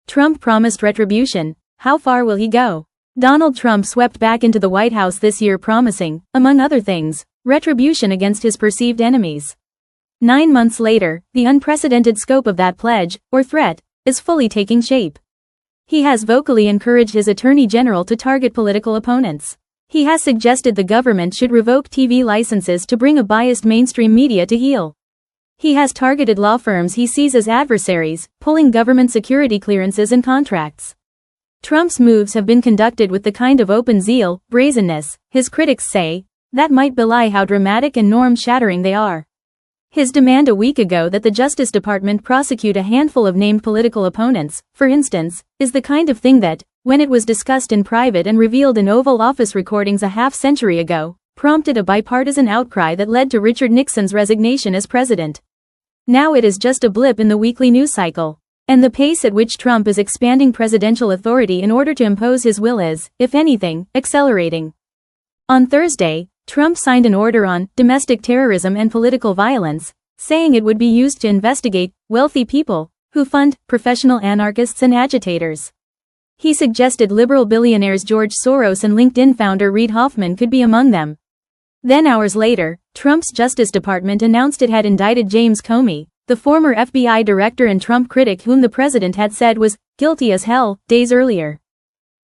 Trump promised retribution. How far will he go? Donald Trump swept back into the White House this year promising, among other things, retribution against his perceived enemies. 9 months later, the unprecedented scope of that pledge, or threat, is fully taking shape. He has vocally encouraged his attorney general to target political opponents. He has suggested the government should revoke TV licenses to bring a biased mainstream media to heel. He has targeted law firms he sees as adversaries, pulling government security clearances and contracts. Trump's moves have been conducted with the kind of open zeal, brazenness, his critics say, that might belie how dramatic and norm-shattering they are. His demand a week ago that the Justice Department prosecute a handful of named political opponents, for instance, is the kind of thing that, when it was discussed in private and revealed in Oval Office recordings a half-century ago, prompted a bipartisan outcry that led to Richard Nixon's resignation as president. Now it is just a blip in the weekly news cycle, and the pace at which Trump is expanding presidential authority in order to impose his will is, if anything, accelerating. On Thursday, Trump signed an order on domestic terrorism and political violence, saying it would be used to investigate wealthy people who fund professional anarchists and agitators. He suggested liberal billionaires George Soros and LinkedIn founder Reid Hoffman could be among them. Then hours later, Trump's Justice Department announced it had indicted James Comey, the former FBI director and Trump critic whom the president had said was guilty as hell days earlier.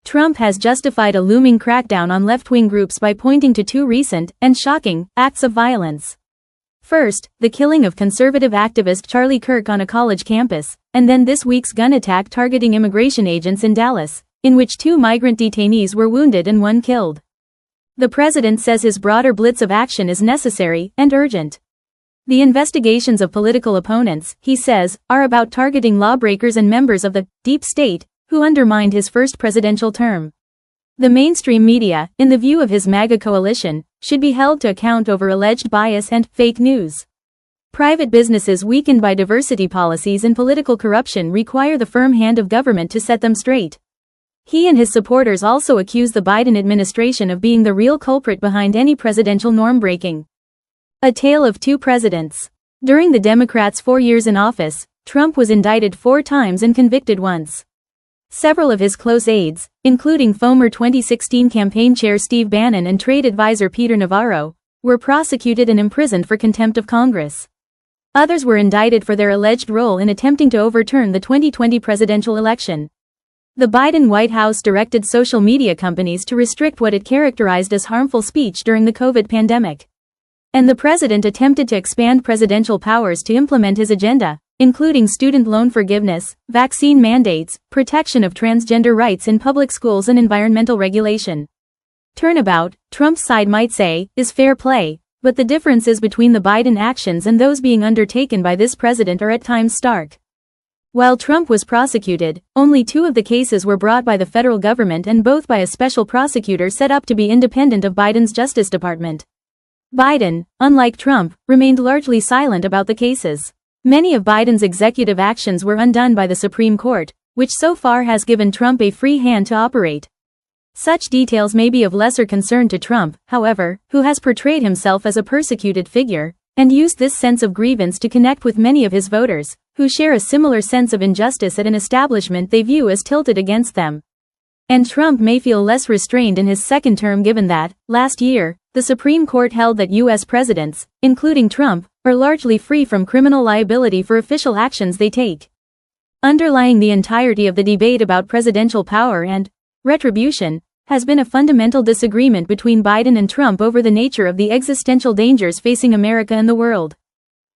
Trump has justified a looming crackdown on left-wing groups by pointing to 2 recent and shocking acts of violence. First, the killing of conservative activist Charlie Kirk on a college campus, and then this week's gun attack targeting immigration agents in Dallas, in which 2 migrant detainees were wounded and 1 killed. The president says his broader blitz of action is necessary and urgent. The investigations of political opponents, he says, are about targeting lawbreakers and members of the deep state who undermined his first presidential term. The mainstream media, in the view of his MAGA coalition, should be held to account over alleged bias and fake news. Private businesses weakened by diversity policies and political corruption require the firm hand of government to set them straight. He and his supporters also accuse the Biden administration of being the real culprit behind any presidential norm breaking. A tale of 2 presidents. During the Democrats' 4 years in office, Trump was indicted 4 times and convicted once. Several of his close aides, including former 2016 campaign chair Steve Bannon and trade advisor Peter Navarro, were prosecuted and imprisoned for contempt of Congress. Others were indicted for their alleged role in attempting to overturn the 2020 presidential election. The Biden White House directed social media companies to restrict what it characterized as harmful speech during the COVID pandemic. And the president attempted to expand presidential powers to implement his agenda, including student loan forgiveness, vaccine mandates, protection of transgender rights in public schools and environmental regulation. Turnabout, Trump's side might say, is fair play, but the differences between the Biden actions and those being undertaken by this president are at times stark. While Trump was prosecuted, only 2 of the cases were brought by the federal government and both by a special prosecutor set up to be independent of Biden's Justice Department. Biden, unlike Trump, remained largely silent about the cases. Many of Biden's executive actions were undone by the Supreme Court, which so far has given Trump a free hand to operate. Such details may be of lesser concern to Trump, however, who has portrayed himself as a persecuted figure, and used this sense of grievance to connect with many of his voters, who share a similar sense of injustice at an establishment they view as tilted against them. And Trump may feel less restrained in his second term given that, last year, the Supreme Court held that U.S. presidents, including Trump, are largely free from criminal liability for official actions they take. Underlying the entirety of the debate about presidential power and retribution has been a fundamental disagreement between Biden and Trump over the nature of the existential dangers facing America and the world.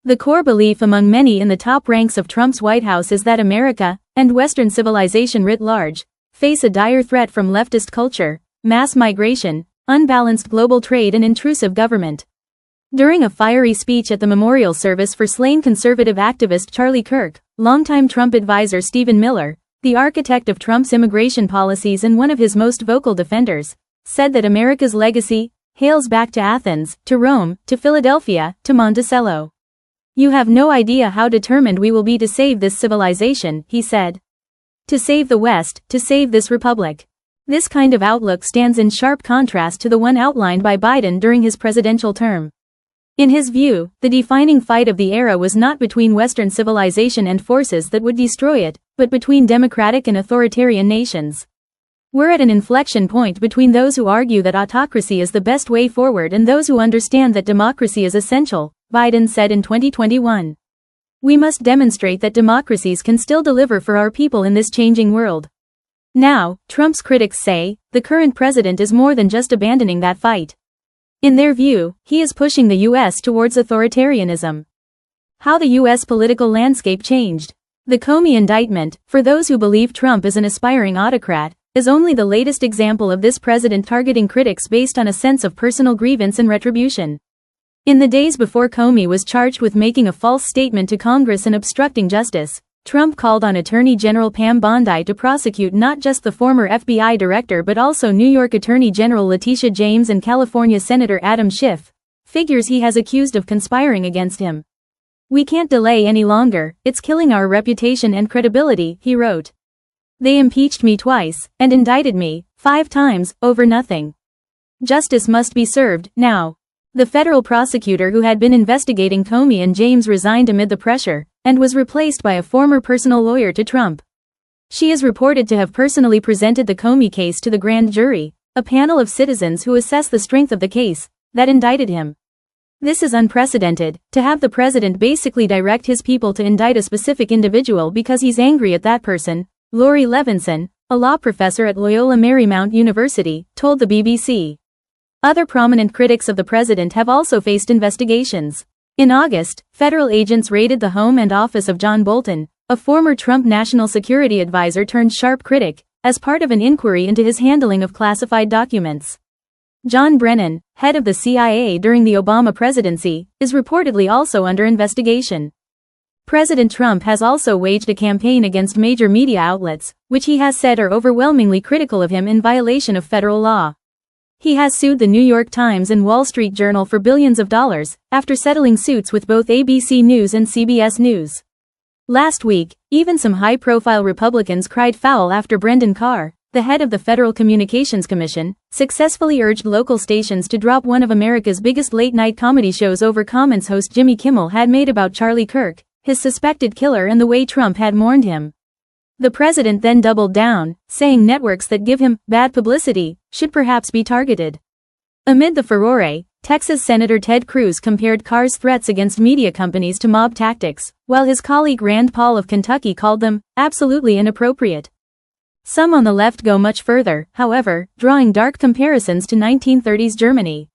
The core belief among many in the top ranks of Trump's White House is that America, and Western civilization writ large, face a dire threat from leftist culture, mass migration, unbalanced global trade and intrusive government. During a fiery speech at the memorial service for slain conservative activist Charlie Kirk, longtime Trump advisor Stephen Miller, the architect of Trump's immigration policies and one of his most vocal defenders, said that America's legacy hails back to Athens, to Rome, to Philadelphia, to Monticello. "You have no idea how determined we will be to save this civilization," he said. "To save the West, to save this republic." This kind of outlook stands in sharp contrast to the one outlined by Biden during his presidential term. In his view, the defining fight of the era was not between Western civilization and forces that would destroy it, but between democratic and authoritarian nations. We're at an inflection point between those who argue that autocracy is the best way forward and those who understand that democracy is essential, Biden said in 2021. We must demonstrate that democracies can still deliver for our people in this changing world. Now, Trump's critics say, the current president is more than just abandoning that fight. In their view, he is pushing the U.S. towards authoritarianism. How the U.S. political landscape changed. The Comey indictment, for those who believe Trump is an aspiring autocrat, is only the latest example of this president targeting critics based on a sense of personal grievance and retribution. In the days before Comey was charged with making a false statement to Congress and obstructing justice, Trump called on Attorney General Pam Bondi to prosecute not just the former FBI director but also New York Attorney General Letitia James and California Senator Adam Schiff, figures he has accused of conspiring against him. We can't delay any longer, it's killing our reputation and credibility, he wrote. They impeached me twice, and indicted me, 5 times, over nothing. Justice must be served, now. The federal prosecutor who had been investigating Comey and James resigned amid the pressure, and was replaced by a former personal lawyer to Trump. She is reported to have personally presented the Comey case to the grand jury, a panel of citizens who assess the strength of the case that indicted him. This is unprecedented, to have the president basically direct his people to indict a specific individual because he's angry at that person, Lori Levinson, a law professor at Loyola Marymount University, told the BBC. Other prominent critics of the president have also faced investigations. In August, federal agents raided the home and office of John Bolton, a former Trump national security advisor turned sharp critic, as part of an inquiry into his handling of classified documents. John Brennan, head of the CIA during the Obama presidency, is reportedly also under investigation. President Trump has also waged a campaign against major media outlets, which he has said are overwhelmingly critical of him in violation of federal law. He has sued the New York Times and Wall Street Journal for billions of dollars, after settling suits with both ABC News and CBS News. Last week, even some high-profile Republicans cried foul after Brendan Carr, the head of the Federal Communications Commission, successfully urged local stations to drop one of America's biggest late-night comedy shows over comments host Jimmy Kimmel had made about Charlie Kirk, his suspected killer, and the way Trump had mourned him. The president then doubled down, saying networks that give him bad publicity should perhaps be targeted. Amid the furore, Texas Senator Ted Cruz compared Carr's threats against media companies to mob tactics, while his colleague Rand Paul of Kentucky called them absolutely inappropriate. Some on the left go much further, however, drawing dark comparisons to 1930s Germany.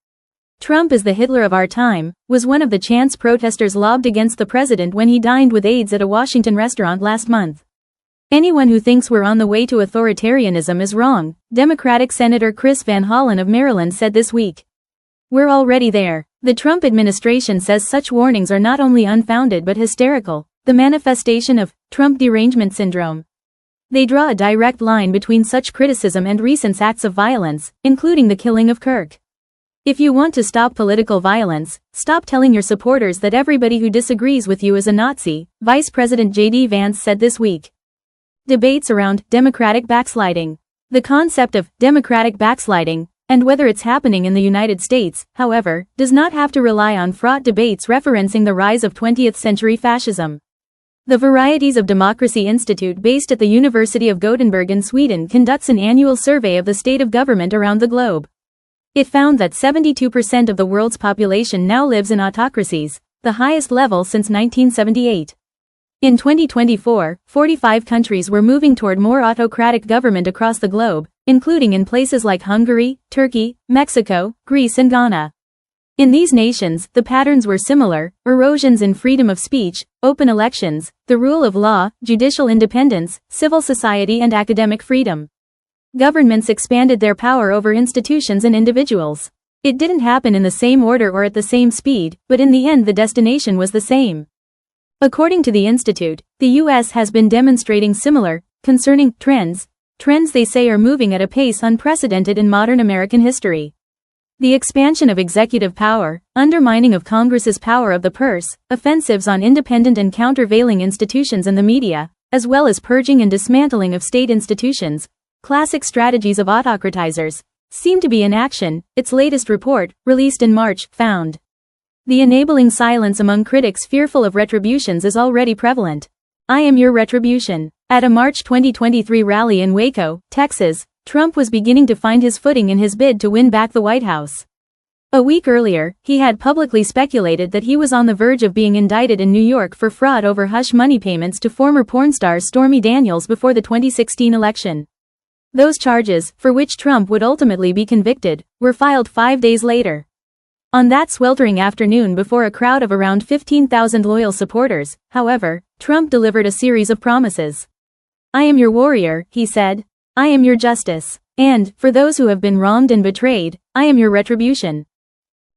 Trump is the Hitler of our time, was one of the chants protesters lobbed against the president when he dined with aides at a Washington restaurant last month. Anyone who thinks we're on the way to authoritarianism is wrong, Democratic Senator Chris Van Hollen of Maryland said this week. We're already there. The Trump administration says such warnings are not only unfounded but hysterical, the manifestation of Trump derangement syndrome. They draw a direct line between such criticism and recent acts of violence, including the killing of Kirk. If you want to stop political violence, stop telling your supporters that everybody who disagrees with you is a Nazi, Vice President J.D. Vance said this week. Debates around Democratic backsliding. The concept of Democratic backsliding, and whether it's happening in the United States, however, does not have to rely on fraught debates referencing the rise of 20th-century fascism. The Varieties of Democracy Institute, based at the University of Gothenburg in Sweden, conducts an annual survey of the state of government around the globe. It found that 72% of the world's population now lives in autocracies, the highest level since 1978. In 2024, 45 countries were moving toward more autocratic government across the globe, including in places like Hungary, Turkey, Mexico, Greece and Ghana. In these nations, the patterns were similar: erosions in freedom of speech, open elections, the rule of law, judicial independence, civil society and academic freedom. Governments expanded their power over institutions and individuals. It didn't happen in the same order or at the same speed, but in the end the destination was the same. According to the Institute, the U.S. has been demonstrating similar, concerning trends they say are moving at a pace unprecedented in modern American history. The expansion of executive power, undermining of Congress's power of the purse, offensives on independent and countervailing institutions and the media, as well as purging and dismantling of state institutions, classic strategies of autocratizers, seem to be in action, its latest report, released in March, found. The enabling silence among critics fearful of retributions is already prevalent. I am your retribution. At a March 2023 rally in Waco, Texas, Trump was beginning to find his footing in his bid to win back the White House. A week earlier, he had publicly speculated that he was on the verge of being indicted in New York for fraud over hush money payments to former porn star Stormy Daniels before the 2016 election. Those charges, for which Trump would ultimately be convicted, were filed 5 days later. On that sweltering afternoon before a crowd of around 15,000 loyal supporters, however, Trump delivered a series of promises. I am your warrior, he said. I am your justice. And, for those who have been wronged and betrayed, I am your retribution.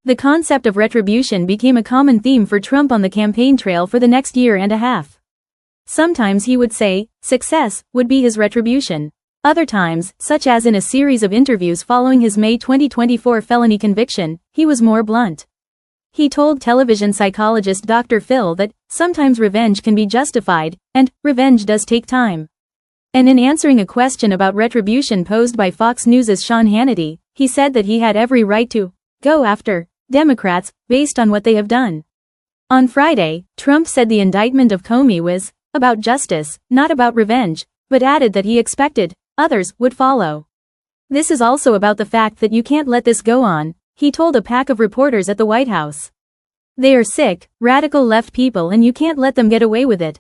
The concept of retribution became a common theme for Trump on the campaign trail for the next year and a half. Sometimes he would say, success would be his retribution. Other times, such as in a series of interviews following his May 2024 felony conviction, he was more blunt. He told television psychologist Dr. Phil that, sometimes revenge can be justified, and, revenge does take time. And in answering a question about retribution posed by Fox News' Sean Hannity, he said that he had every right to go after Democrats, based on what they have done. On Friday, Trump said the indictment of Comey was about justice, not about revenge, but added that he expected others would follow. This is also about the fact that you can't let this go on, he told a pack of reporters at the White House. They are sick, radical left people and you can't let them get away with it.